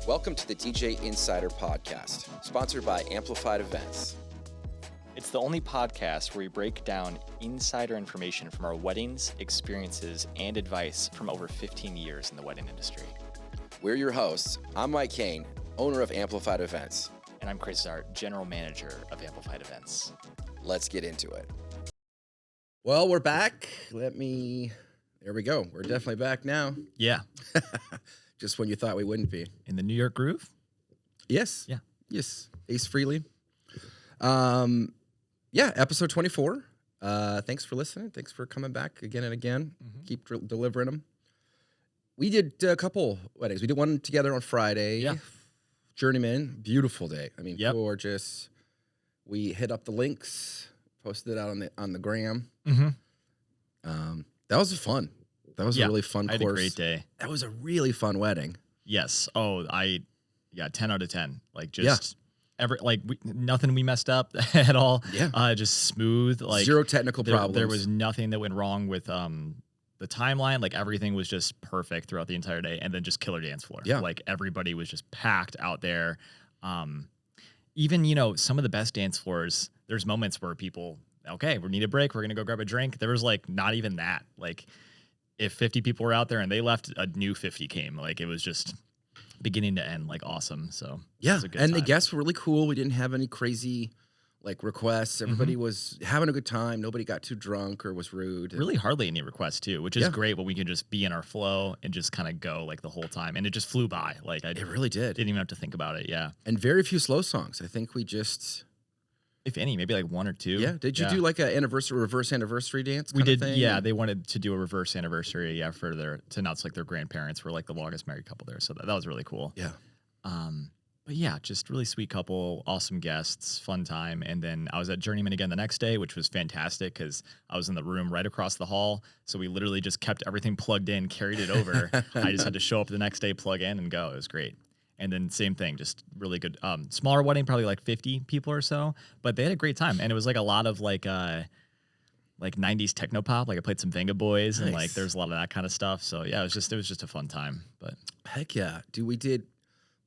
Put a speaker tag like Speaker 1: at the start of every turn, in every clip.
Speaker 1: Welcome to the DJ Insider Podcast, sponsored by Amplified Events.
Speaker 2: It's the only podcast where we break down insider information from our weddings, experiences, and advice from over 15 years in the wedding industry.
Speaker 1: We're your hosts. I'm Mike Kane, owner of Amplified Events.
Speaker 2: And I'm Chris Zart, general manager of Amplified Events.
Speaker 1: Let's get into it. Well, we're back. There we go. We're definitely back now.
Speaker 2: Yeah.
Speaker 1: Just when you thought we wouldn't be.
Speaker 2: In the New York groove?
Speaker 1: Yes.
Speaker 2: Yeah.
Speaker 1: Yes. Ace Frehley. Episode 24. Thanks for listening. Thanks for coming back again and again.
Speaker 2: Mm-hmm.
Speaker 1: Keep delivering them. We did a couple weddings. We did one together on Friday.
Speaker 2: Yeah.
Speaker 1: Journeyman. Beautiful day. I mean,
Speaker 2: Yep.
Speaker 1: gorgeous. We hit up the links, posted it out on the gram.
Speaker 2: Mm-hmm.
Speaker 1: That was fun. That was a really fun course.
Speaker 2: I had a great day.
Speaker 1: That was a really fun wedding.
Speaker 2: Yes. Oh, 10 out of 10. Like just nothing we messed up at all.
Speaker 1: Yeah.
Speaker 2: Just smooth. Like
Speaker 1: zero technical problems.
Speaker 2: There was nothing that went wrong with the timeline. Like everything was just perfect throughout the entire day, and then just killer dance floor.
Speaker 1: Yeah.
Speaker 2: Like everybody was just packed out there. Even some of the best dance floors, there's moments where people, okay, we need a break, we're gonna go grab a drink. There was like not even that. Like if 50 people were out there and they left, a new 50 came. Like it was just beginning to end, like awesome. So
Speaker 1: yeah,
Speaker 2: it was a good
Speaker 1: and
Speaker 2: time.
Speaker 1: the guests were really cool. We didn't have any crazy requests. Everybody was having a good time. Nobody got too drunk or was rude.
Speaker 2: Really hardly any requests too, which is great. But we can just be in our flow and just kind of go like the whole time, and it just flew by. Like
Speaker 1: it really did.
Speaker 2: Didn't even have to think about it. Yeah,
Speaker 1: and very few slow songs. I think we just,
Speaker 2: if any, maybe like one or two.
Speaker 1: Yeah. Did you do like a reverse anniversary dance?
Speaker 2: We did.
Speaker 1: Thing?
Speaker 2: Yeah, they wanted to do a reverse anniversary. Yeah, for to announce like their grandparents were like the longest married couple there. So that was really cool.
Speaker 1: Yeah.
Speaker 2: But yeah, just really sweet couple, awesome guests, fun time. And then I was at Journeyman again the next day, which was fantastic because I was in the room right across the hall. So we literally just kept everything plugged in, carried it over. I just had to show up the next day, plug in, and go. It was great. And then same thing, just really good. Smaller wedding, probably like 50 people or so, but they had a great time. And it was like a lot of like 90s techno pop. Like I played some Venga Boys and like there's a lot of that kind of stuff. So yeah, it was just a fun time. But
Speaker 1: heck yeah, dude, we did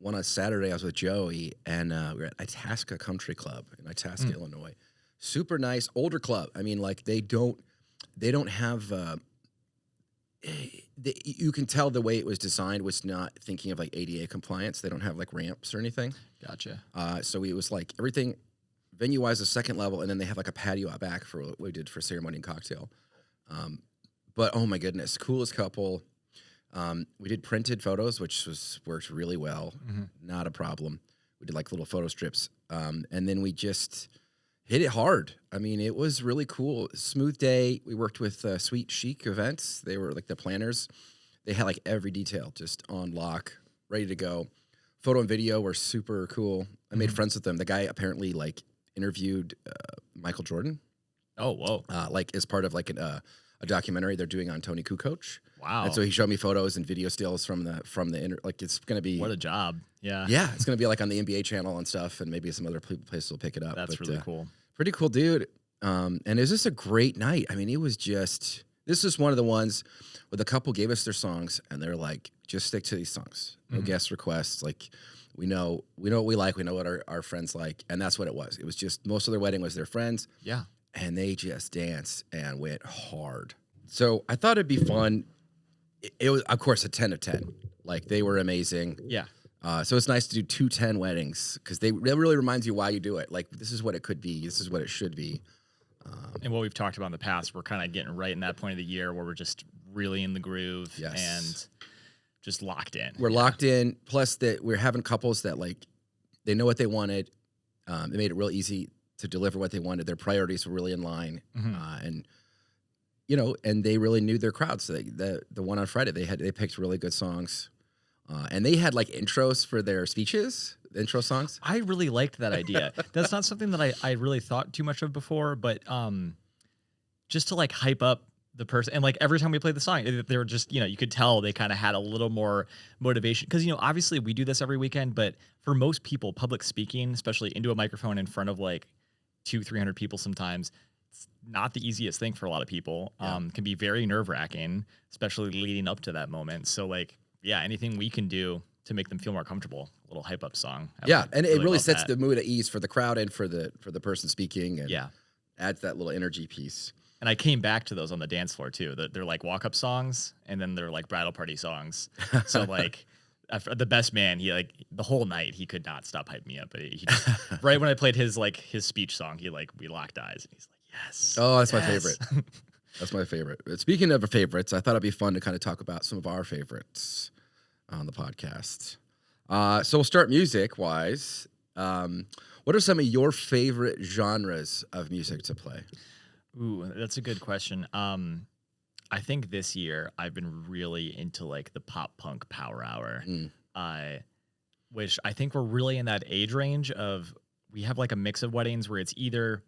Speaker 1: one on Saturday. I was with Joey, and we were at Itasca Country Club in Itasca, Illinois. Super nice, older club. I mean, like they don't have. You can tell the way it was designed was not thinking of like ADA compliance. They don't have like ramps or anything.
Speaker 2: Gotcha.
Speaker 1: So it was like everything venue-wise, the second level, and then they have like a patio out back for what we did for ceremony and cocktail. But oh my goodness, coolest couple. We did printed photos, which worked really well. Not a problem. We did like little photo strips. And then we just hit it hard. I mean, it was really cool. Smooth day. We worked with Sweet Chic Events. They were like the planners. They had like every detail just on lock, ready to go. Photo and video were super cool. I made friends with them. The guy apparently like interviewed Michael Jordan.
Speaker 2: Oh, whoa.
Speaker 1: Like as part of like a documentary they're doing on Tony Kukoc.
Speaker 2: Wow.
Speaker 1: And so he showed me photos and video stills from the like it's going to be.
Speaker 2: What a job. Yeah.
Speaker 1: Yeah. It's going to be like on the NBA channel and stuff, and maybe some other places will pick it up.
Speaker 2: That's really cool.
Speaker 1: Pretty cool dude. And it was just a great night. I mean, this is one of the ones where the couple gave us their songs and they're like, just stick to these songs. No guest requests. Like we know what we like. We know what our friends like. And that's what it was. It was just most of their wedding was their friends.
Speaker 2: Yeah.
Speaker 1: And they just danced and went hard. So I thought it'd be fun. It was, of course, a 10 of 10. Like, they were amazing.
Speaker 2: Yeah.
Speaker 1: So it's nice to do 2 10 weddings because it really reminds you why you do it. Like, this is what it could be. This is what it should be.
Speaker 2: And what we've talked about in the past, we're kind of getting right in that point of the year where we're just really in the groove and just locked in.
Speaker 1: We're locked in. Plus, that we're having couples that, like, they know what they wanted. They made it real easy to deliver what they wanted. Their priorities were really in line. And they really knew their crowd. So the one on Friday, they picked really good songs. And they had like intros for their speeches, intro songs.
Speaker 2: I really liked that idea. That's not something that I really thought too much of before, but just to like hype up the person. And like every time we played the song, they were just, you could tell they kind of had a little more motivation. Because, obviously we do this every weekend, but for most people, public speaking, especially into a microphone in front of like 200-300 people sometimes, it's not the easiest thing for a lot of people. Can be very nerve-wracking, especially leading up to that moment. So like, yeah, anything we can do to make them feel more comfortable. A little hype up song.
Speaker 1: Yeah, and it really
Speaker 2: love
Speaker 1: sets
Speaker 2: that.
Speaker 1: the mood at ease for the crowd and for the person speaking, and
Speaker 2: Yeah.
Speaker 1: adds that little energy piece.
Speaker 2: And I came back to those on the dance floor too. They're like walk up songs, and then they're like bridal party songs. So like the best man, he like the whole night he could not stop hyping me up. But he just, right when I played his speech song, we locked eyes, and he's like, yes.
Speaker 1: Oh, that's my
Speaker 2: yes."
Speaker 1: favorite. That's my favorite. But speaking of favorites, I thought it'd be fun to kind of talk about some of our favorites on the podcast. So we'll start music-wise. What are some of your favorite genres of music to play?
Speaker 2: Ooh, that's a good question. I think this year I've been really into like the pop punk power hour,
Speaker 1: Mm.
Speaker 2: which I think we're really in that age range of we have like a mix of weddings where it's either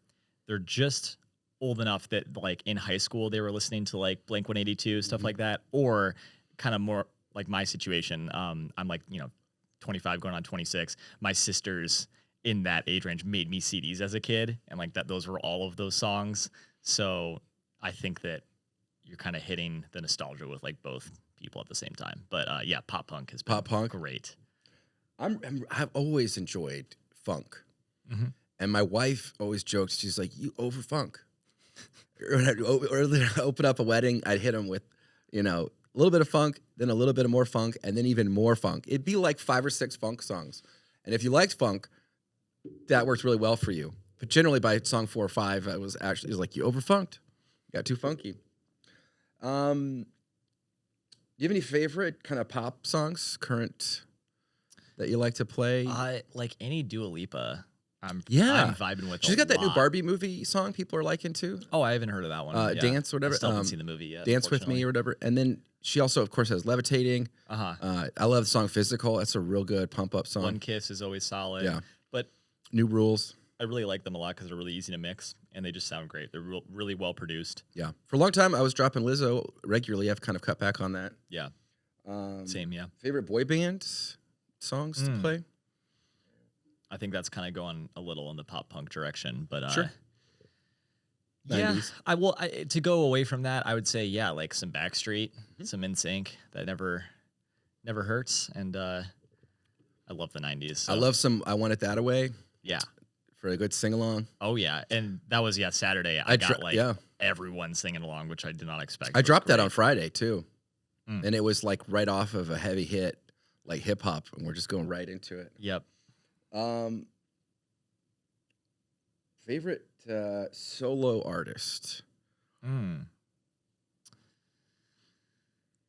Speaker 2: they're just old enough that like in high school they were listening to like Blink 182 stuff like that, or kind of more like my situation. I'm like 25 going on 26. My sisters in that age range made me CDs as a kid, and like that those were all of those songs. So I think that you're kind of hitting the nostalgia with like both people at the same time. But yeah, pop punk has been
Speaker 1: Pop punk?
Speaker 2: great.
Speaker 1: I've always enjoyed funk.
Speaker 2: Mhm.
Speaker 1: And my wife always jokes, she's like, you over funk. or then I open up a wedding, I'd hit them with, a little bit of funk, then a little bit of more funk, and then even more funk. It'd be like 5 or 6 funk songs. And if you liked funk, that worked really well for you. But generally by song 4 or 5, it was like, you over funked. You got too funky. Do you have any favorite kind of pop songs, current, that you like to play?
Speaker 2: Like any Dua Lipa, I'm
Speaker 1: Yeah.
Speaker 2: vibing with.
Speaker 1: She's
Speaker 2: a
Speaker 1: got that new
Speaker 2: lot.
Speaker 1: Barbie movie song people are liking too.
Speaker 2: Oh, I haven't heard of that one. Yeah.
Speaker 1: Dance or whatever.
Speaker 2: I still haven't seen the movie yet.
Speaker 1: Dance with Me or whatever. And then she also, of course, has Levitating.
Speaker 2: Uh-huh.
Speaker 1: I love the song Physical. That's a real good pump up song.
Speaker 2: One Kiss is always solid.
Speaker 1: Yeah.
Speaker 2: But
Speaker 1: New Rules.
Speaker 2: I really like them a lot because they're really easy to mix and they just sound great. They're really well produced.
Speaker 1: Yeah. For a long time, I was dropping Lizzo regularly. I've kind of cut back on that.
Speaker 2: Yeah. Same. Yeah.
Speaker 1: Favorite boy band songs to play?
Speaker 2: I think that's kind of going a little in the pop punk direction, but
Speaker 1: Sure.
Speaker 2: yeah,
Speaker 1: 90s.
Speaker 2: to go away from that, I would say like some Backstreet, some NSYNC. That never hurts, and I love the 90s. So,
Speaker 1: I love some I Want It That Away
Speaker 2: yeah.
Speaker 1: for a good sing along.
Speaker 2: Oh yeah, and that was Saturday. I got
Speaker 1: yeah.
Speaker 2: everyone singing along, which I did not expect.
Speaker 1: I
Speaker 2: It was
Speaker 1: dropped that
Speaker 2: great.
Speaker 1: on Friday too.
Speaker 2: Mm.
Speaker 1: And it was like right off of a heavy hit, like hip hop, and we're just going right into it.
Speaker 2: Yep.
Speaker 1: Favorite solo artist?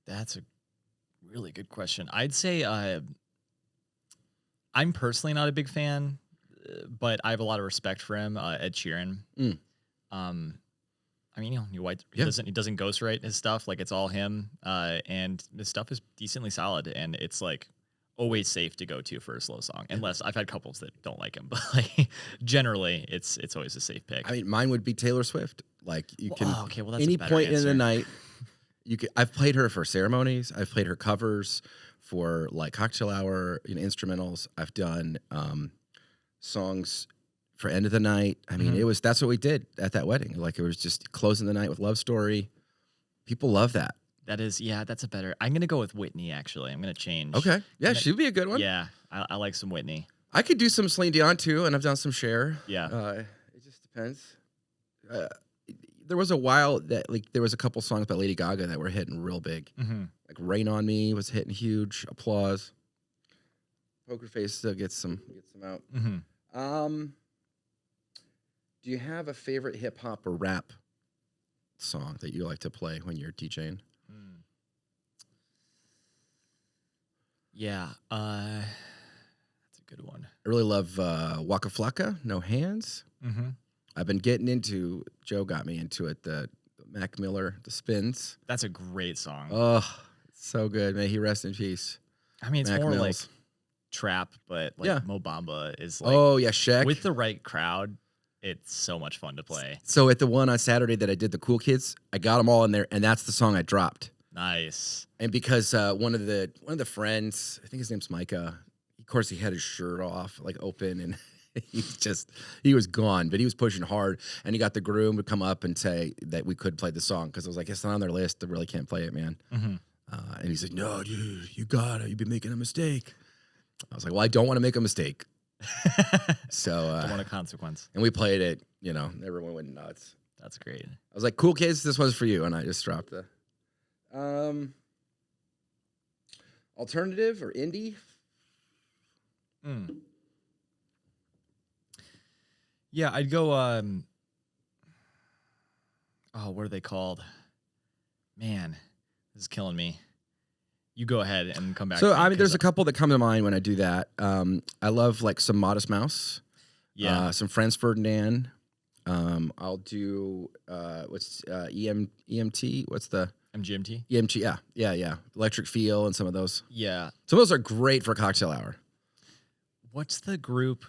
Speaker 2: That's a really good question. I'd say I'm personally not a big fan, but I have a lot of respect for him. Ed Sheeran.
Speaker 1: Mm.
Speaker 2: I mean, he
Speaker 1: Yeah.
Speaker 2: doesn't ghostwrite his stuff. Like it's all him, and his stuff is decently solid, and it's like always safe to go to for a slow song. Unless I've had couples that don't like him, but like generally, it's always a safe pick.
Speaker 1: I mean, mine would be Taylor Swift. Like you can
Speaker 2: okay, well that's
Speaker 1: any
Speaker 2: a better
Speaker 1: point in the
Speaker 2: answer.
Speaker 1: night. I've played her for ceremonies. I've played her covers for like cocktail hour, instrumentals. I've done songs for end of the night. I mean, that's what we did at that wedding. Like it was just closing the night with Love Story. People love that.
Speaker 2: That's a better. I'm gonna go with Whitney. Actually, I'm gonna change.
Speaker 1: Okay, yeah, she'd be a good one.
Speaker 2: Yeah, I like some Whitney.
Speaker 1: I could do some Celine Dion too, and I've done some Cher.
Speaker 2: Yeah.
Speaker 1: It just depends. There was a while that like there was a couple songs by Lady Gaga that were hitting real big.
Speaker 2: Mm-hmm.
Speaker 1: Like "Rain on Me" was hitting huge. Applause. Poker Face still gets some out.
Speaker 2: Mm-hmm.
Speaker 1: Do you have a favorite hip hop or rap song that you like to play when you're DJing?
Speaker 2: Yeah, that's a good one.
Speaker 1: I really love Waka Flocka, No Hands.
Speaker 2: Mm-hmm.
Speaker 1: I've been getting into. Joe got me into it. The Mac Miller, the Spins.
Speaker 2: That's a great song.
Speaker 1: Oh, it's so good. May he rest in peace.
Speaker 2: I mean, it's
Speaker 1: Mac
Speaker 2: more like
Speaker 1: Mills.
Speaker 2: trap, but like
Speaker 1: Yeah.
Speaker 2: Mo Bamba is like
Speaker 1: Oh yeah, Shaq.
Speaker 2: with the right crowd, it's so much fun to play.
Speaker 1: So at the one on Saturday that I did the Cool Kids, I got them all in there, and that's the song I dropped.
Speaker 2: Nice.
Speaker 1: And because one of the friends, I think his name's Micah. Of course, he had his shirt off, like open, and he was gone. But he was pushing hard, and he got the groom to come up and say that we could play the song because I was like, it's not on their list. They really can't play it, man.
Speaker 2: Mm-hmm.
Speaker 1: And he's like, no, dude, you gotta. You've been making a mistake. I was like, well, I don't want to make a mistake. So,
Speaker 2: Don't want a consequence.
Speaker 1: and we played it. Everyone went nuts.
Speaker 2: That's great.
Speaker 1: I was like, cool kids, this one's for you. And I just dropped the alternative or indie.
Speaker 2: Mm. Yeah, I'd go. Oh, what are they called? Man, this is killing me. You go ahead and come back.
Speaker 1: So,
Speaker 2: to me,
Speaker 1: I mean, there's
Speaker 2: 'cause-
Speaker 1: a couple that come to mind when I do that. I love like some Modest Mouse.
Speaker 2: yeah,
Speaker 1: Some Franz Ferdinand. I'll do EMT. What's the
Speaker 2: MGMT.
Speaker 1: EMT? Yeah. Electric Feel and some of those.
Speaker 2: Yeah.
Speaker 1: Some of those are great for cocktail hour.
Speaker 2: What's the group?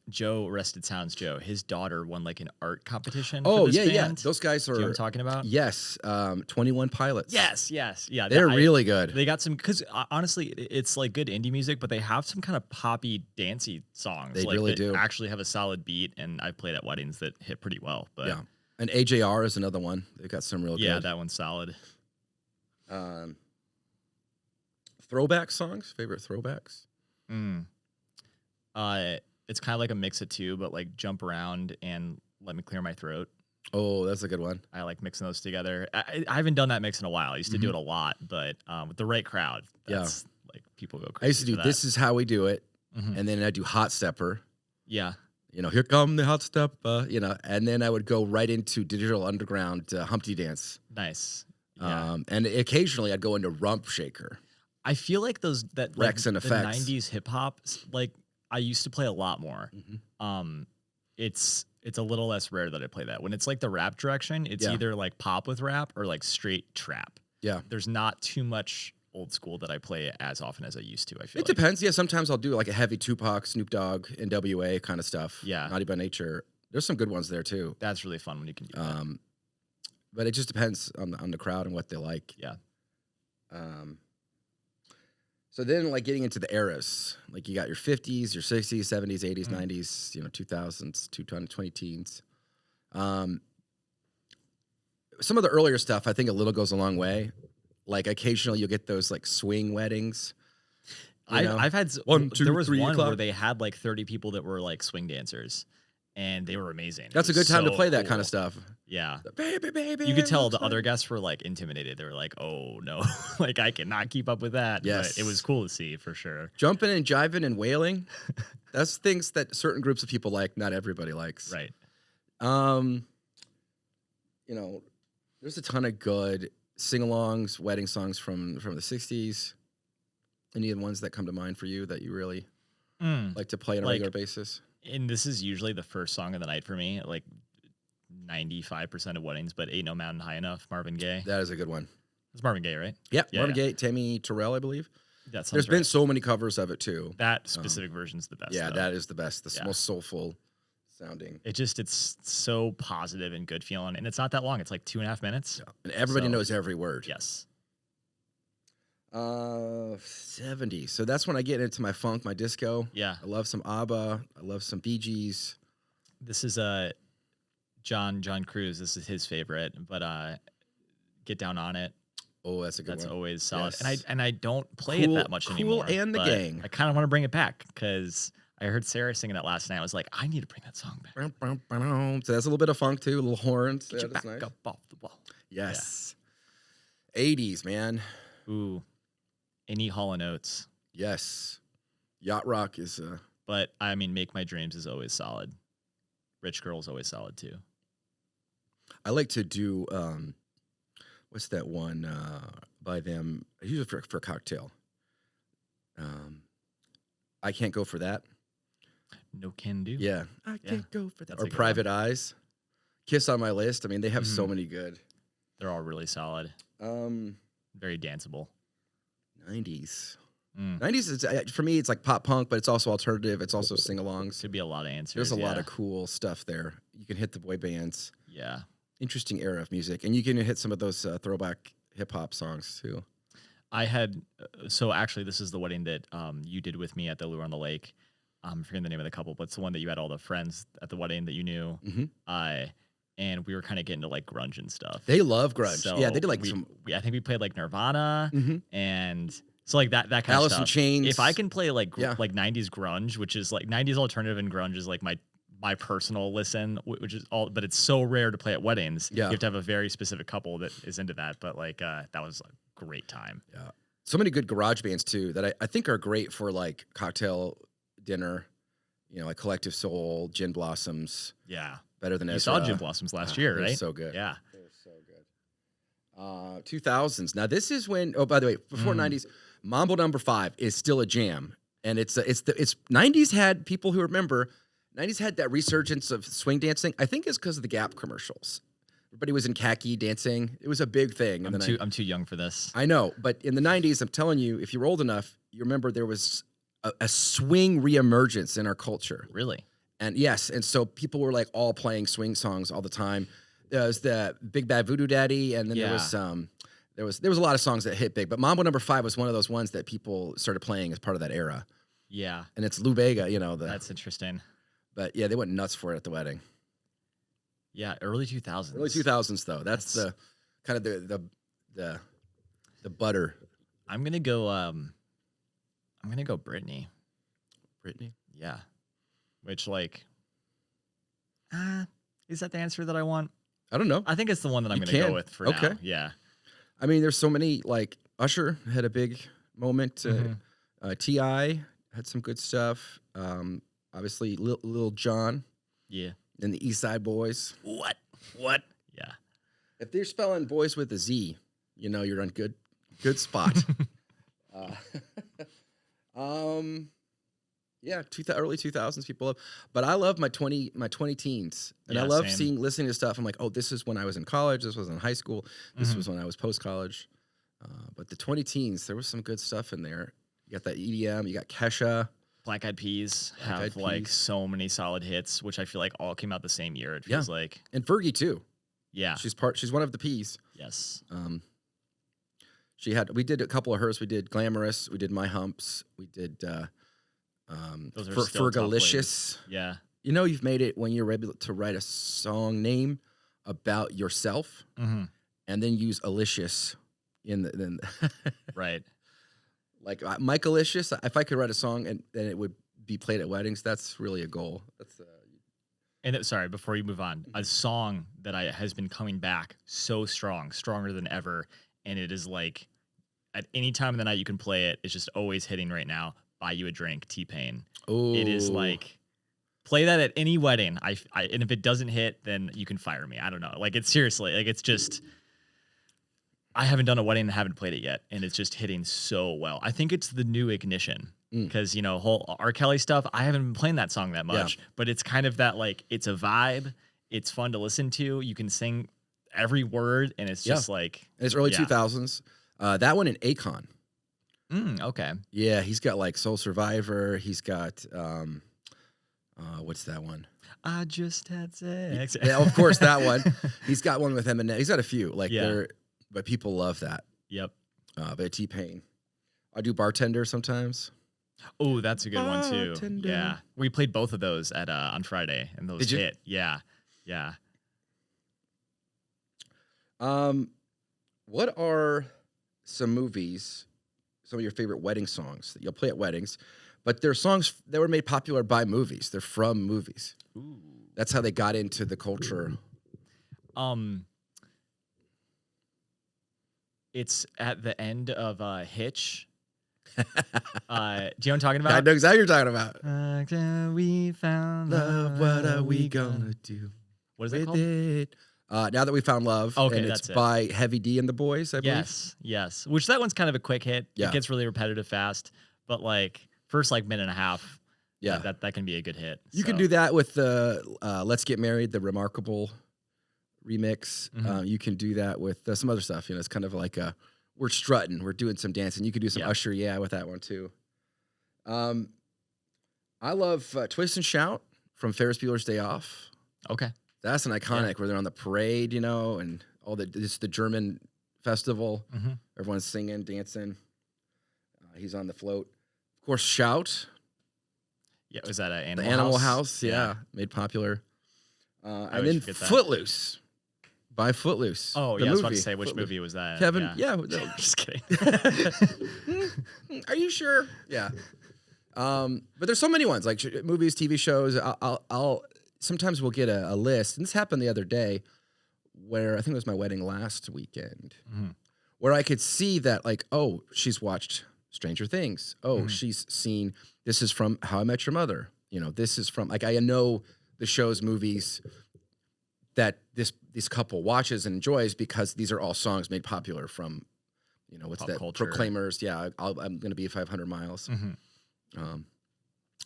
Speaker 2: Joe Rested Sounds Joe. His daughter won like an art competition.
Speaker 1: Oh
Speaker 2: for this
Speaker 1: yeah.
Speaker 2: band.
Speaker 1: Those guys
Speaker 2: Do you know what
Speaker 1: are
Speaker 2: I'm talking about?
Speaker 1: yes. 21 Pilots.
Speaker 2: Yes. Yeah.
Speaker 1: They're really good.
Speaker 2: They got some because honestly, it's like good indie music, but they have some kind of poppy, dancey songs.
Speaker 1: They
Speaker 2: like,
Speaker 1: really
Speaker 2: that
Speaker 1: do.
Speaker 2: Actually, have a solid beat, and I've played at weddings that hit pretty well. But
Speaker 1: Yeah. And AJR is another one. They've got some real
Speaker 2: yeah,
Speaker 1: good.
Speaker 2: that one's solid.
Speaker 1: Throwback songs. Favorite throwbacks.
Speaker 2: Mm. It's kind of like a mix of two, but like Jump Around and Let Me Clear My Throat.
Speaker 1: Oh, that's a good one.
Speaker 2: I like mixing those together. I haven't done that mix in a while. I used to do
Speaker 1: Mhm.
Speaker 2: it a lot, but with the right crowd, that's like people go crazy.
Speaker 1: I used to do
Speaker 2: for
Speaker 1: This Is How We Do It,
Speaker 2: that. Mhm.
Speaker 1: and then I do Hot Stepper.
Speaker 2: Yeah.
Speaker 1: Here come the hot step, and then I would go right into Digital Underground Humpty Dance.
Speaker 2: Nice. Yeah.
Speaker 1: And occasionally I'd go into Rump Shaker.
Speaker 2: I feel like
Speaker 1: Rex and
Speaker 2: the
Speaker 1: Effects.
Speaker 2: 90s hip hop, like I used to play a lot more. It's a little less rare that I play that. When it's like the rap direction, it's
Speaker 1: Yeah.
Speaker 2: either like pop with rap or like straight trap.
Speaker 1: Yeah.
Speaker 2: There's not too much old school that I play as often as I used to. I feel
Speaker 1: It depends. Yeah, sometimes I'll do like a heavy Tupac, Snoop Dogg, NWA kind of stuff.
Speaker 2: Yeah.
Speaker 1: Naughty by Nature. There's some good ones there too.
Speaker 2: that's really fun when you can do that.
Speaker 1: But it just depends on the crowd and what they like.
Speaker 2: Yeah.
Speaker 1: So then, like getting into the eras, like you got your 50s, your 60s, 70s, 80s,
Speaker 2: Mm.
Speaker 1: 90s, 2000s, 20 teens. Some of the earlier stuff, I think a little goes a long way. Like occasionally you'll get those like swing weddings.
Speaker 2: I've had
Speaker 1: One, two,
Speaker 2: there was
Speaker 1: three
Speaker 2: one
Speaker 1: o'clock.
Speaker 2: where they had like 30 people that were like swing dancers, and they were amazing. It
Speaker 1: That's a
Speaker 2: was
Speaker 1: good time to
Speaker 2: so
Speaker 1: play that kind
Speaker 2: cool.
Speaker 1: of stuff.
Speaker 2: Yeah.
Speaker 1: The baby, baby.
Speaker 2: You could tell
Speaker 1: looks
Speaker 2: the other
Speaker 1: like-
Speaker 2: guests were like intimidated. They were like, "Oh no, like I cannot keep up with that."
Speaker 1: Yes.
Speaker 2: But it was cool to see for sure.
Speaker 1: Jumping and jiving and wailing. That's things that certain groups of people like, not everybody likes.
Speaker 2: Right.
Speaker 1: There's a ton of good sing-alongs, wedding songs from the 60s. Any of the ones that come to mind for you that you really like to play on a
Speaker 2: Like-
Speaker 1: regular basis?
Speaker 2: And this is usually the first song of the night for me. Like 95% of weddings, but "Ain't No Mountain High Enough," Marvin Gaye.
Speaker 1: That is a good one.
Speaker 2: It's Marvin Gaye, right?
Speaker 1: Yeah,
Speaker 2: Yeah,
Speaker 1: Marvin
Speaker 2: yeah.
Speaker 1: Gaye, Tammy Terrell, I believe.
Speaker 2: That sounds
Speaker 1: There's been
Speaker 2: right.
Speaker 1: so many covers of it too.
Speaker 2: That specific version's the best.
Speaker 1: Yeah,
Speaker 2: though.
Speaker 1: that is the best. The
Speaker 2: Yeah.
Speaker 1: most soulful sounding.
Speaker 2: It's so positive and good feeling, and it's not that long. It's like 2.5 minutes.
Speaker 1: And everybody
Speaker 2: So-
Speaker 1: knows every word.
Speaker 2: Yes.
Speaker 1: 70s. So that's when I get into my funk, my disco.
Speaker 2: Yeah.
Speaker 1: I love some ABBA. I love some Bee Gees.
Speaker 2: This is John Cruz. This is his favorite, but "Get Down on It."
Speaker 1: Oh, that's a good
Speaker 2: That's
Speaker 1: one.
Speaker 2: always solid.
Speaker 1: Yes.
Speaker 2: And I don't play
Speaker 1: Cool-
Speaker 2: it that much
Speaker 1: Cool
Speaker 2: anymore.
Speaker 1: and the
Speaker 2: but
Speaker 1: Gang.
Speaker 2: I kind of want to bring it back because I heard Sarah singing it last night. I was like, I need to bring that song back.
Speaker 1: So that's a little bit of funk too, a little horns.
Speaker 2: Get
Speaker 1: Yeah,
Speaker 2: you
Speaker 1: that's
Speaker 2: back
Speaker 1: nice.
Speaker 2: up off the wall.
Speaker 1: Yes. 80s, man.
Speaker 2: Ooh, any Hall and Oates.
Speaker 1: Yes. Yacht Rock is
Speaker 2: But I mean, "Make My Dreams" is always solid. "Rich Girl" is always solid too.
Speaker 1: I like to do what's that one by them? Usually for cocktail. I Can't Go For That.
Speaker 2: No Can Do.
Speaker 1: Yeah. I
Speaker 2: Yeah,
Speaker 1: can't go for that.
Speaker 2: that's a
Speaker 1: Or
Speaker 2: good
Speaker 1: Private Eyes. Kiss on My List. I mean, they have so
Speaker 2: Mhm.
Speaker 1: many good.
Speaker 2: They're all really solid. Very danceable.
Speaker 1: 90s.
Speaker 2: Mm.
Speaker 1: 90s is for me. It's like pop punk, but it's also alternative. It's also sing-alongs.
Speaker 2: Could be a lot of answers.
Speaker 1: There's a lot
Speaker 2: yeah.
Speaker 1: of cool stuff there. You can hit the boy bands.
Speaker 2: Yeah.
Speaker 1: Interesting era of music, and you can hit some of those throwback hip hop songs too.
Speaker 2: I had so actually this is the wedding that you did with me at the Lure on the Lake. I'm forgetting the name of the couple, but it's the one that you had all the friends at the wedding that you knew.
Speaker 1: Mhm.
Speaker 2: and we were kind of getting to like grunge and stuff.
Speaker 1: They love grunge.
Speaker 2: So
Speaker 1: Yeah, they did like
Speaker 2: we,
Speaker 1: some
Speaker 2: I think we played like Nirvana
Speaker 1: Mhm.
Speaker 2: and so like that kind
Speaker 1: Alice
Speaker 2: of
Speaker 1: in
Speaker 2: stuff.
Speaker 1: Chains.
Speaker 2: If I can play like
Speaker 1: Yeah.
Speaker 2: like 90s grunge, which is like 90s alternative and grunge is like my personal listen, which is all, but it's so rare to play at weddings.
Speaker 1: Yeah.
Speaker 2: You have to have a very specific couple that is into that. But like that was a great time.
Speaker 1: Yeah. So many good garage bands too that I think are great for like cocktail dinner, you know, like Collective Soul, Gin Blossoms,
Speaker 2: Yeah.
Speaker 1: Better Than
Speaker 2: You
Speaker 1: Ezra.
Speaker 2: saw Gin Blossoms last year,
Speaker 1: They're
Speaker 2: right?
Speaker 1: so good.
Speaker 2: Yeah.
Speaker 1: They're so good. 2000s. Now this is when. Oh, by the way, before 90s, Mambo Number 5 is still a jam, and it's 90s had people who remember. 90s had that resurgence of swing dancing. I think it's because of the Gap commercials. Everybody was in khaki dancing. It was a big thing.
Speaker 2: I'm too young for this.
Speaker 1: I know, but in the 90s, I'm telling you, if you're old enough, you remember there was a swing reemergence in our culture.
Speaker 2: Really?
Speaker 1: And yes, and so people were like all playing swing songs all the time. There was the Big Bad Voodoo Daddy, and then there was a lot of songs that hit big. But Mambo Number 5 was one of those ones that people started playing as part of that era.
Speaker 2: Yeah.
Speaker 1: And it's Lou Bega, you know.
Speaker 2: That's interesting.
Speaker 1: But yeah, they went nuts for it at the wedding.
Speaker 2: Yeah, early 2000s.
Speaker 1: Early 2000s though. That's the kind of the butter.
Speaker 2: I'm gonna go Britney.
Speaker 1: Britney.
Speaker 2: Yeah. Which like is that the answer that I want?
Speaker 1: I don't know.
Speaker 2: I think it's the one that I'm
Speaker 1: You
Speaker 2: gonna
Speaker 1: can.
Speaker 2: go with for
Speaker 1: Okay.
Speaker 2: now. Yeah.
Speaker 1: I mean, there's so many, like Usher had a big moment. T.I. had some good stuff. Obviously, Lil Jon
Speaker 2: Yeah.
Speaker 1: and the East Side Boys.
Speaker 2: What? Yeah.
Speaker 1: If they're spelling boys with a Z, you know you're on good spot. Yeah, early 2000s people love. But I love my 20 teens. And I
Speaker 2: Yeah,
Speaker 1: love
Speaker 2: same.
Speaker 1: listening to stuff. I'm like, oh, this is when I was in college. This was in high school. This was when I was post-college. But the 20 teens, there was some good stuff in there. You got that EDM. You got Kesha.
Speaker 2: Black Eyed Peas
Speaker 1: Eyed
Speaker 2: have like
Speaker 1: Peas.
Speaker 2: so many solid hits, which I feel like all came out the same year. It feels like.
Speaker 1: And Fergie, too.
Speaker 2: Yeah.
Speaker 1: She's one of the P's.
Speaker 2: Yes.
Speaker 1: We did a couple of hers. We did Glamorous. We did My Humps. We did
Speaker 2: Those are still top
Speaker 1: Fergalicious.
Speaker 2: Yeah.
Speaker 1: You know, you've made it when you're able to write a song name about yourself
Speaker 2: Mm-hmm.
Speaker 1: and then use Alicious in the
Speaker 2: Right.
Speaker 1: like Mike Alicious. If I could write a song and it would be played at weddings, that's really a goal. That's
Speaker 2: And sorry, before you move on, a song that has been coming back so strong, stronger than ever, and it is like at any time of the night you can play it. It's just always hitting right now. Buy You a Drink, T-Pain.
Speaker 1: oh,
Speaker 2: It is like play that at any wedding. And if it doesn't hit, then you can fire me. I don't know. Like it's seriously like it's just. I haven't done a wedding and haven't played it yet, and it's just hitting so well. I think it's the new Ignition because you know whole R. Kelly stuff. I haven't been playing that song that much, but it's kind of that like it's a vibe. It's fun to listen to. You can sing every word, and it's just like
Speaker 1: and it's early
Speaker 2: yeah.
Speaker 1: 2000s. That one in Akon.
Speaker 2: Okay.
Speaker 1: Yeah, he's got like Soul Survivor. He's got what's that one?
Speaker 2: I just had sex.
Speaker 1: Yeah, of course that one. He's got one with Eminem. He's got a few. Like
Speaker 2: Yeah.
Speaker 1: but people love that.
Speaker 2: Yep.
Speaker 1: But T-Pain. I do Bartender sometimes.
Speaker 2: Oh, that's a good one too.
Speaker 1: Bartender.
Speaker 2: Yeah, we played both of those at on Friday, and those
Speaker 1: Did you?
Speaker 2: hit. Yeah, yeah.
Speaker 1: What are some movies, some of your favorite wedding songs that you'll play at weddings? But they're songs that were made popular by movies. They're from movies.
Speaker 2: Ooh.
Speaker 1: That's how they got into the culture.
Speaker 2: It's at the end of Hitch. Do you know what I'm talking
Speaker 1: I
Speaker 2: about?
Speaker 1: know exactly what you're talking about.
Speaker 2: We found
Speaker 1: Love, what are we gonna do
Speaker 2: What is it
Speaker 1: with
Speaker 2: called?
Speaker 1: it? Now that we found love,
Speaker 2: Okay,
Speaker 1: and it's
Speaker 2: that's it.
Speaker 1: by Heavy D and the Boys, I believe.
Speaker 2: Yes, yes. Which that one's kind of a quick hit.
Speaker 1: Yeah.
Speaker 2: It gets really repetitive fast, but like first like minute and a half,
Speaker 1: Yeah.
Speaker 2: that can be a good hit.
Speaker 1: You can do that with the Let's Get Married, the Remarkable remix.
Speaker 2: Mhm.
Speaker 1: You can do that with some other stuff. You know, it's kind of like we're strutting, we're doing some dancing. You could do some
Speaker 2: Yeah.
Speaker 1: Usher, yeah, with that one too. I love Twist and Shout from Ferris Bueller's Day Off.
Speaker 2: Okay.
Speaker 1: That's an iconic where they're on the parade, you know, and it's the German festival.
Speaker 2: Mm-hmm.
Speaker 1: Everyone's singing, dancing. He's on the float. Of course, Shout,
Speaker 2: Yeah. Was that an
Speaker 1: the
Speaker 2: Animal
Speaker 1: Animal
Speaker 2: House?
Speaker 1: House, yeah, made popular.
Speaker 2: I
Speaker 1: And
Speaker 2: always
Speaker 1: then
Speaker 2: forget that.
Speaker 1: Footloose by Footloose.
Speaker 2: Oh,
Speaker 1: the
Speaker 2: yeah, I was about to
Speaker 1: movie,
Speaker 2: say which
Speaker 1: Footloose.
Speaker 2: movie was that?
Speaker 1: Kevin,
Speaker 2: Yeah.
Speaker 1: yeah. No.
Speaker 2: Just kidding.
Speaker 1: Are you sure? Yeah. But there's so many ones like movies, TV shows. I'll sometimes we'll get a list, and this happened the other day, where I think it was my wedding last weekend,
Speaker 2: Mhm.
Speaker 1: where I could see that like, oh, she's watched Stranger Things. Oh,
Speaker 2: Mhm.
Speaker 1: she's seen this is from How I Met Your Mother. You know, this is from like I know the shows, movies that this couple watches and enjoys because these are all songs made popular from, what's
Speaker 2: Pop
Speaker 1: that?
Speaker 2: culture.
Speaker 1: Proclaimers. Yeah, I'm gonna be 500 miles.
Speaker 2: Mhm.
Speaker 1: Um,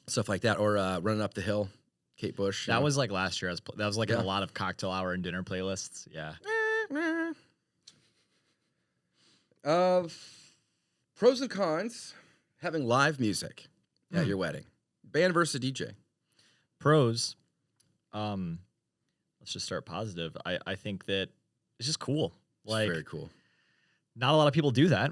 Speaker 1: Stuff like that, or Running Up the Hill, Kate Bush.
Speaker 2: That was like last year. That was like in
Speaker 1: Yeah.
Speaker 2: a lot of cocktail hour and dinner playlists. Yeah.
Speaker 1: Of pros and cons having live music at
Speaker 2: Hmm.
Speaker 1: your wedding, band versus DJ.
Speaker 2: Pros. Let's just start positive. I think that it's just cool.
Speaker 1: It's
Speaker 2: Like,
Speaker 1: very cool.
Speaker 2: not a lot of people do that.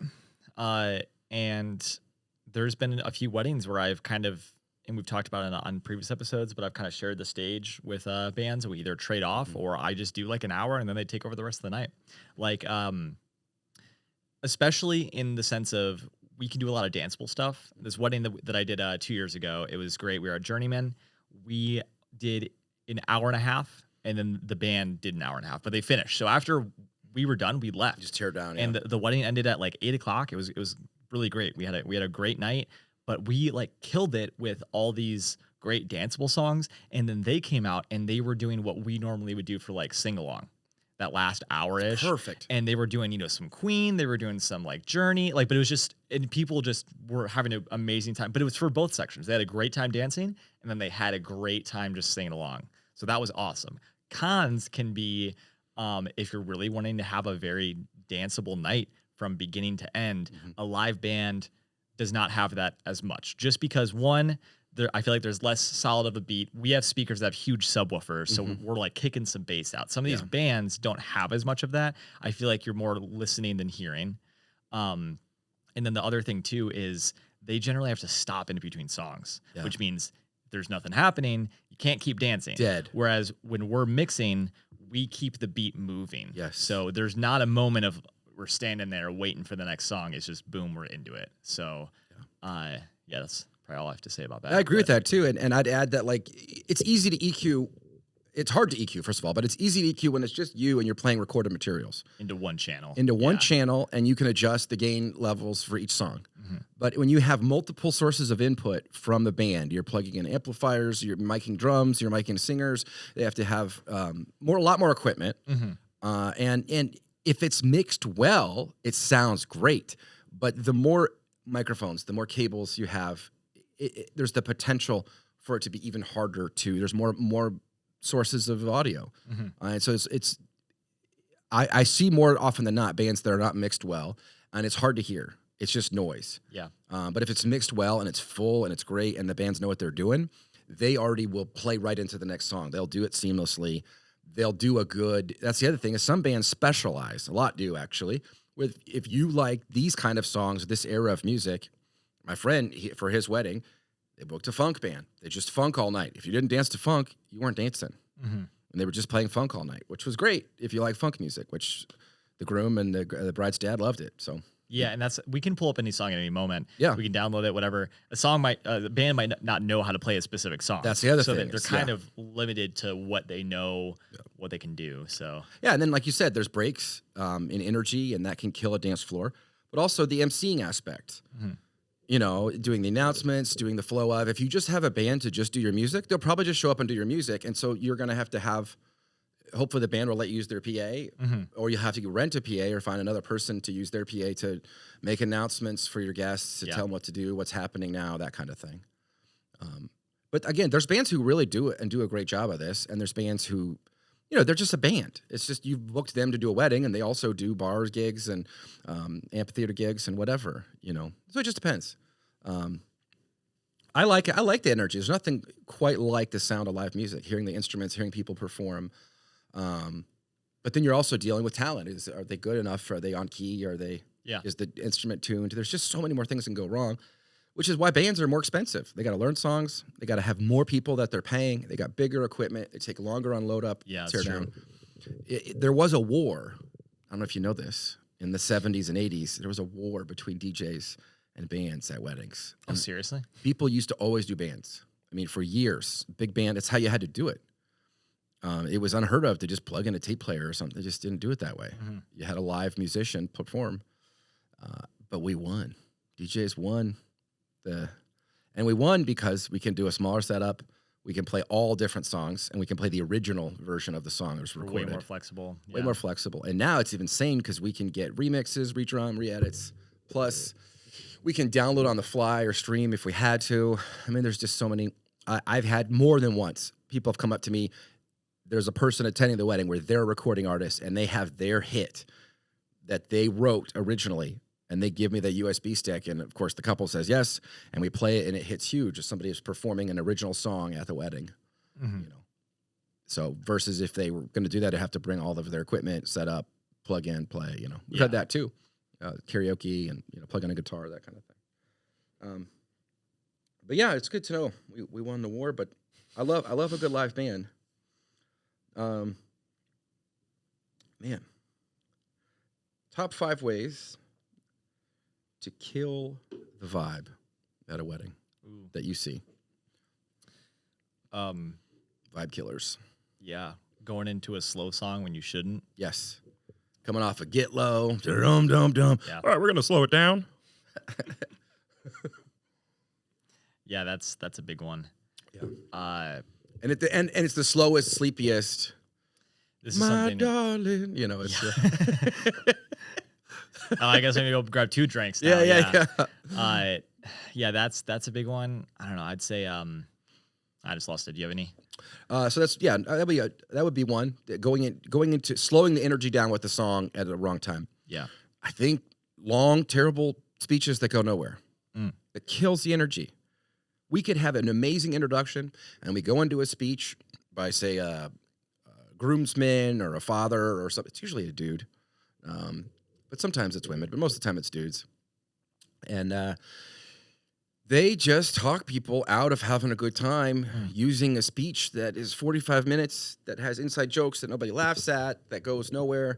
Speaker 2: And there's been a few weddings where I've kind of, and we've talked about it on previous episodes, but I've kind of shared the stage with bands. We either trade off or I just do like an hour and then they take over the rest of the night. Like, especially in the sense of we can do a lot of danceable stuff. This wedding that I did 2 years ago, it was great. We were at Journeyman. We did an hour and a half, and then the band did an hour and a half, but they finished. So after we were done, we left.
Speaker 1: Just tear down.
Speaker 2: And
Speaker 1: Yeah.
Speaker 2: the wedding ended at like 8 o'clock. It was really great. We had a great night, but we like killed it with all these great danceable songs. And then they came out and they were doing what we normally would do for like sing along, that last hour ish.
Speaker 1: Perfect.
Speaker 2: And they were doing, some Queen, they were doing some like Journey, like, but it was just, and people just were having an amazing time. But it was for both sections. They had a great time dancing, and then they had a great time just singing along. So that was awesome. Cons can be, if you're really wanting to have a very danceable night from beginning to end, a live band does not have that as much. Just because one, I feel like there's less solid of a beat. We have speakers that have huge subwoofers, so we're like kicking some bass out. Some of these
Speaker 1: Yeah.
Speaker 2: bands don't have as much of that. I feel like you're more listening than hearing. And then the other thing too is they generally have to stop in between songs,
Speaker 1: Yeah.
Speaker 2: which means there's nothing happening. You can't keep dancing.
Speaker 1: Dead.
Speaker 2: Whereas when we're mixing, we keep the beat moving.
Speaker 1: Yes.
Speaker 2: So there's not a moment of we're standing there waiting for the next song. It's just boom, we're into it. So, yeah, that's probably all I have to say about that.
Speaker 1: I agree with
Speaker 2: But
Speaker 1: that too, and I'd add that like it's easy to EQ. It's hard to EQ first of all, but it's easy to EQ when it's just you and you're playing recorded materials
Speaker 2: into one channel.
Speaker 1: into one
Speaker 2: Yeah.
Speaker 1: channel, and you can adjust the gain levels for each song.
Speaker 2: Mhm.
Speaker 1: But when you have multiple sources of input from the band, you're plugging in amplifiers, you're miking drums, you're miking singers. They have to have a lot more equipment,
Speaker 2: Mhm.
Speaker 1: and if it's mixed well, it sounds great. But the more microphones, the more cables you have, there's the potential for it to be even harder to. There's more sources of audio,
Speaker 2: Mhm.
Speaker 1: and so I see more often than not bands that are not mixed well, and it's hard to hear. It's just noise.
Speaker 2: Yeah.
Speaker 1: But if it's mixed well and it's full and it's great and the bands know what they're doing, they already will play right into the next song. They'll do it seamlessly. They'll do a good. That's the other thing is some bands specialize. A lot do actually. With if you like these kind of songs, this era of music, my friend for his wedding, they booked a funk band. They just funk all night. If you didn't dance to funk, you weren't dancing.
Speaker 2: Mhm.
Speaker 1: And they were just playing funk all night, which was great if you like funk music, which the groom and the bride's dad loved it. So
Speaker 2: Yeah, and we can pull up any song at any moment.
Speaker 1: Yeah.
Speaker 2: We can download it, whatever. The band might not know how to play a specific song.
Speaker 1: That's the other
Speaker 2: so
Speaker 1: thing
Speaker 2: they're
Speaker 1: is,
Speaker 2: kind
Speaker 1: yeah.
Speaker 2: of limited to what they know, what they can do. So
Speaker 1: yeah, and then like you said, there's breaks in energy, and that can kill a dance floor. But also the emceeing aspect.
Speaker 2: Mhm.
Speaker 1: Doing the announcements, doing the flow of. If you just have a band to just do your music, they'll probably just show up and do your music, and so you're going to have. Hopefully, the band will let you use their PA,
Speaker 2: Mhm.
Speaker 1: or you have to rent a PA or find another person to use their PA to make announcements for your guests, to
Speaker 2: Yeah.
Speaker 1: tell them what to do, what's happening now, that kind of thing. But again, there's bands who really do it and do a great job of this, and there's bands who, they're just a band. It's just you've booked them to do a wedding, and they also do bars gigs and amphitheater gigs and whatever. So it just depends. I like it. I like the energy. There's nothing quite like the sound of live music, hearing the instruments, hearing people perform. But then you're also dealing with talent. Are they good enough? Are they on key?
Speaker 2: Yeah.
Speaker 1: Is the instrument tuned? There's just so many more things that can go wrong. which is why bands are more expensive. They got to learn songs. They got to have more people that they're paying. They got bigger equipment. They take longer on load up,
Speaker 2: Yeah,
Speaker 1: tear
Speaker 2: that's
Speaker 1: down. There was a war. I don't know if you know this. In the 70s and 80s, there was a war between DJs and bands at weddings.
Speaker 2: Oh, seriously?
Speaker 1: People used to always do bands. I mean, for years, big band, that's how you had to do it. It was unheard of to just plug in a tape player or something. They just didn't do it that way. You had a live musician perform, but we won. DJs won and we won because we can do a smaller setup. We can play all different songs, and we can play the original version of the song that was
Speaker 2: Or
Speaker 1: recorded.
Speaker 2: way more flexible.
Speaker 1: Way more flexible. And now it's even insane because we can get remixes, redrum, re-edits. Plus, we can download on the fly or stream if we had to. I mean, there's just so many. I've had more than once. People have come up to me. There's a person attending the wedding where they're a recording artist, and they have their hit that they wrote originally, and they give me the USB stick. And, of course, the couple says yes, and we play it, and it hits huge if somebody is performing an original song at the wedding. You know. So versus if they were going to do that, they'd have to bring all of their equipment, set up, plug in, play. You know, we've had that too, karaoke and plug in a guitar, that kind of thing. But yeah, it's good to know we won the war. But I love a good live band. Man, top 5 ways to kill the vibe at a wedding that you see.
Speaker 2: Vibe
Speaker 1: killers.
Speaker 2: Yeah, going into a slow song when you shouldn't.
Speaker 1: Yes. Coming off a Get Low. Dum, dum, dum.
Speaker 2: Yeah.
Speaker 1: All right, we're going to slow it down.
Speaker 2: Yeah, that's a big one.
Speaker 1: Yeah. And at the end, and it's the slowest, sleepiest.
Speaker 2: This is
Speaker 1: My
Speaker 2: something.
Speaker 1: darling. You know, it's
Speaker 2: I guess I'm gonna go grab 2 drinks now. Yeah, that's a big one. I don't know. I'd say I just lost it. Do you have any?
Speaker 1: So that's that would be one. Going into slowing the energy down with the song at the wrong time.
Speaker 2: Yeah.
Speaker 1: I think long, terrible speeches that go nowhere. It kills the energy. We could have an amazing introduction, and we go into a speech by, say, a groomsman or a father or something. It's usually a dude, but sometimes it's women, but most of the time it's dudes. And they just talk people out of having a good time using a speech that is 45 minutes, that has inside jokes that nobody laughs at, that goes nowhere.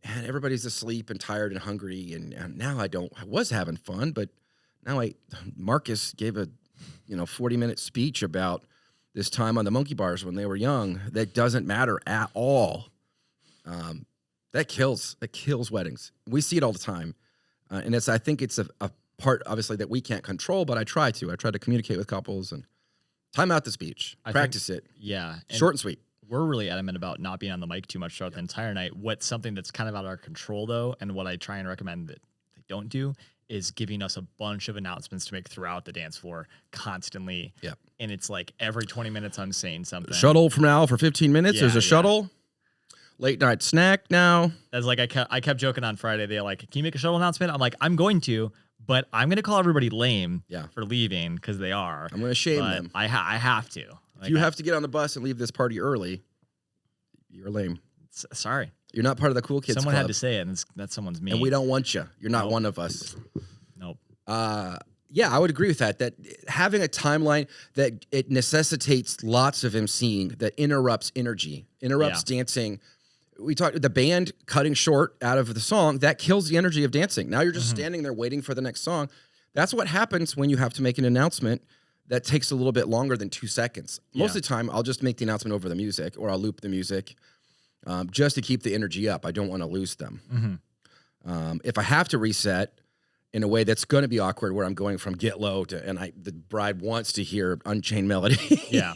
Speaker 1: And everybody's asleep and tired and hungry. And now I was having fun, but now Marcus gave a 40-minute speech about this time on the monkey bars when they were young. That doesn't matter at all. That kills weddings. We see it all the time. And I think it's a part, obviously, that we can't control, but I try to communicate with couples and time out the speech, practice it.
Speaker 2: Yeah.
Speaker 1: Short and sweet.
Speaker 2: We're really adamant about not being on the mic too much throughout the entire night. What's something that's kind of out of our control, though, and what I try and recommend that they don't do is giving us a bunch of announcements to make throughout the dance floor constantly.
Speaker 1: Yep.
Speaker 2: And it's like every 20 minutes I'm saying something.
Speaker 1: Shuttle from now for 15 minutes. There's
Speaker 2: Yeah,
Speaker 1: a shuttle. Late night snack now.
Speaker 2: That's like I kept joking on Friday. They're like, "Can you make a shuttle announcement?" I'm like, "I'm going to, but I'm going to call everybody lame for leaving because they are.
Speaker 1: I'm going to shame them.
Speaker 2: I have to.
Speaker 1: If you have to get on the bus and leave this party early, you're lame.
Speaker 2: Sorry.
Speaker 1: You're not part of the cool kids
Speaker 2: Someone
Speaker 1: club.
Speaker 2: had to say it, and that's someone's me.
Speaker 1: And we don't want you. You're not one of us.
Speaker 2: Nope.
Speaker 1: Yeah, I would agree with that. That having a timeline that it necessitates lots of emceeing that interrupts energy, interrupts dancing. We talked the band cutting short out of the song that kills the energy of dancing. Now you're just standing there waiting for the next song. That's what happens when you have to make an announcement that takes a little bit longer than 2 seconds. Most of the time, I'll just make the announcement over the music, or I'll loop the music just to keep the energy up. I don't want to lose them. If I have to reset in a way that's going to be awkward, where I'm going from Get Low to, and the bride wants to hear Unchained Melody.
Speaker 2: Yeah.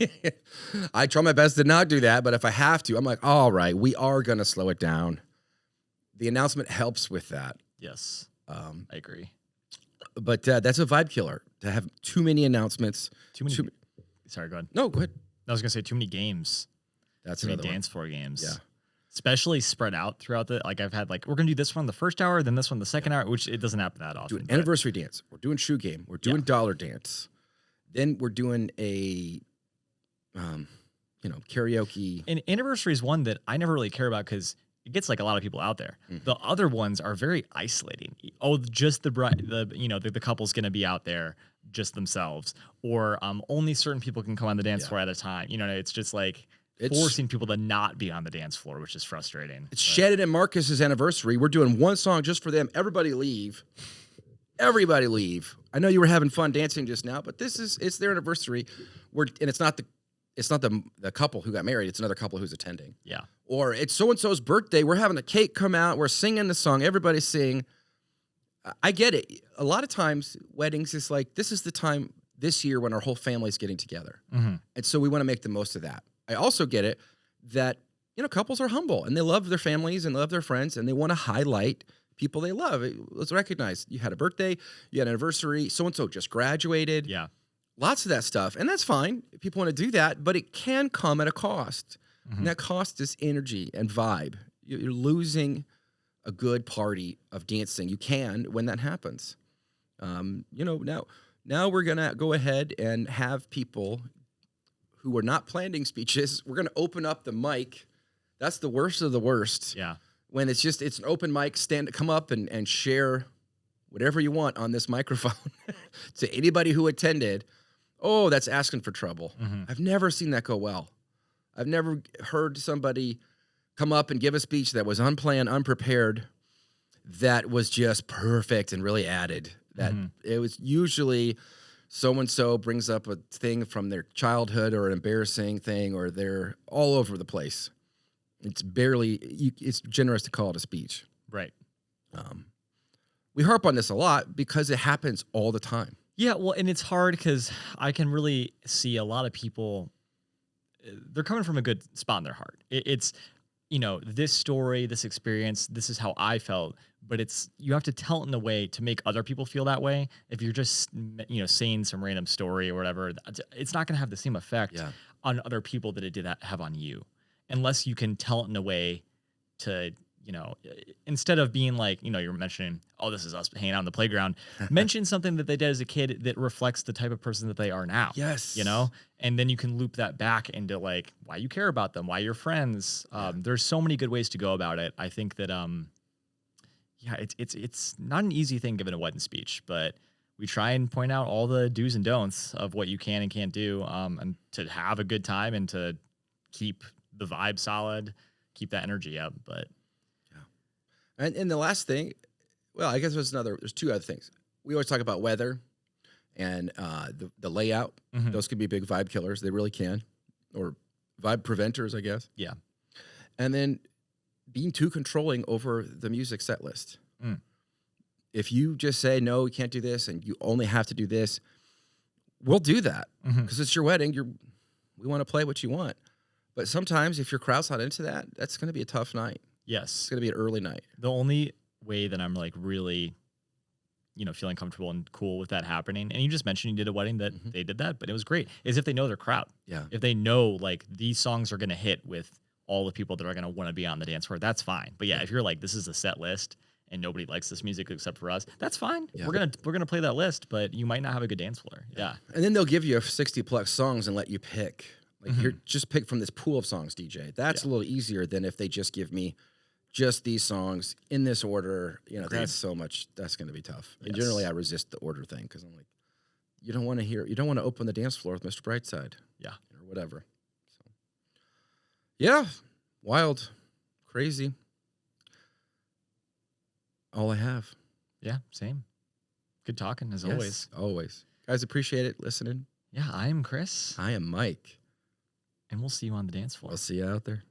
Speaker 1: I try my best to not do that, but if I have to, I'm like, all right, we are going to slow it down. The announcement helps with that.
Speaker 2: Yes. I agree.
Speaker 1: But that's a vibe killer, to have too many announcements.
Speaker 2: Sorry, go ahead.
Speaker 1: No, go ahead.
Speaker 2: I was going to say too many games.
Speaker 1: That's
Speaker 2: too many
Speaker 1: another one.
Speaker 2: dance floor games.
Speaker 1: Yeah.
Speaker 2: Especially spread out throughout I've had we're going to do this one the first hour, then this one the second hour, which it doesn't happen that often.
Speaker 1: Doing anniversary dance. We're doing shoe game. We're doing dollar dance. Then we're doing a, karaoke.
Speaker 2: And anniversary is one that I never really care about because it gets a lot of people out there. The other ones are very isolating. Oh, just the bride, the couple's going to be out there, just themselves, or only certain people can come on the dance
Speaker 1: Yeah.
Speaker 2: floor at a time. You know, it's just like
Speaker 1: It's
Speaker 2: forcing people to not be on the dance floor, which is frustrating.
Speaker 1: it's Shannon and Marcus's anniversary. We're doing one song just for them. Everybody leave. Everybody leave. I know you were having fun dancing just now, but it's their anniversary. And it's not the couple who got married. It's another couple who's attending.
Speaker 2: Yeah.
Speaker 1: Or it's so and so's birthday. We're having a cake come out. We're singing the song. Everybody sing. I get it. A lot of times, weddings is like this is the time this year when our whole family's getting together,
Speaker 2: Mhm.
Speaker 1: and so we want to make the most of that. I also get it that couples are humble and they love their families and love their friends and they want to highlight people they love. Let's recognize you had a birthday, you had an anniversary, so and so just graduated.
Speaker 2: Yeah.
Speaker 1: Lots of that stuff, and that's fine. People want to do that, but it can come at a cost.
Speaker 2: Mhm.
Speaker 1: And that cost is energy and vibe. You're losing a good party of dancing. You can when that happens. Now we're gonna go ahead and have people who are not planning speeches. We're gonna open up the mic. That's the worst of the worst.
Speaker 2: Yeah.
Speaker 1: When it's an open mic, come up and share whatever you want on this microphone to anybody who attended. Oh, that's asking for trouble.
Speaker 2: Mhm.
Speaker 1: I've never seen that go well. I've never heard somebody come up and give a speech that was unplanned, unprepared, that was just perfect and really added. That
Speaker 2: Mhm.
Speaker 1: it was usually so-and-so brings up a thing from their childhood or an embarrassing thing, or they're all over the place. It's it's generous to call it a speech.
Speaker 2: Right.
Speaker 1: We harp on this a lot because it happens all the time.
Speaker 2: Yeah, well, and it's hard because I can really see a lot of people, they're coming from a good spot in their heart. It's, this story, this experience, this is how I felt, but you have to tell it in a way to make other people feel that way. If you're just, saying some random story or whatever, it's not going to have the same effect
Speaker 1: Yeah.
Speaker 2: on other people that it did have on you, unless you can tell it in a way to, instead of being like, you're mentioning, oh, this is us hanging out on the playground, mention something that they did as a kid that reflects the type of person that they are now.
Speaker 1: Yes.
Speaker 2: And then you can loop that back into like why you care about them, why you're friends. There's so many good ways to go about it. I think that, it's not an easy thing given a wedding speech, but we try and point out all the do's and don'ts of what you can and can't do, and to have a good time and to keep the vibe solid, keep that energy up. But
Speaker 1: And the last thing, well, I guess there's two other things. We always talk about weather and the layout.
Speaker 2: Mhm.
Speaker 1: Those could be big vibe killers. They really can. Or vibe preventers, I guess.
Speaker 2: yeah.
Speaker 1: And then being too controlling over the music set list.
Speaker 2: Mm.
Speaker 1: If you just say, no, you can't do this and you only have to do this, we'll do that
Speaker 2: Mhm.
Speaker 1: because it's your wedding. We want to play what you want. But sometimes if your crowd's not into that, that's going to be a tough night. It's
Speaker 2: Yes.
Speaker 1: going to be an early night.
Speaker 2: The only way that I'm like really, feeling comfortable and cool with that happening, and you just mentioned you did a wedding that
Speaker 1: Mhm.
Speaker 2: they did that, but it was great, is if they know their crowd.
Speaker 1: Yeah.
Speaker 2: If they know like these songs are going to hit with all the people that are going to want to be on the dance floor, that's fine. But yeah, if you're like, this is a set list and nobody likes this music except for us, that's fine.
Speaker 1: Yeah.
Speaker 2: We're gonna play that list, but you might not have a good dance floor. Yeah.
Speaker 1: And then they'll give you 60 plus songs and let you pick. Like,
Speaker 2: Mhm.
Speaker 1: here, just pick from this pool of songs, DJ. That's a little easier than if they just give me just these songs in this order.
Speaker 2: Agreed.
Speaker 1: That's going to be tough. And
Speaker 2: Yes.
Speaker 1: generally, I resist the order thing because I'm like, you don't want to open the dance floor with Mr. Brightside.
Speaker 2: Yeah.
Speaker 1: Or whatever. So, yeah, wild, crazy. All I have.
Speaker 2: Yeah. Same. Good talking as
Speaker 1: Yes,
Speaker 2: always.
Speaker 1: Always. Guys, appreciate it listening.
Speaker 2: Yeah. I am Chris,
Speaker 1: I am Mike.
Speaker 2: and we'll see you on the dance floor.
Speaker 1: I'll see you out there.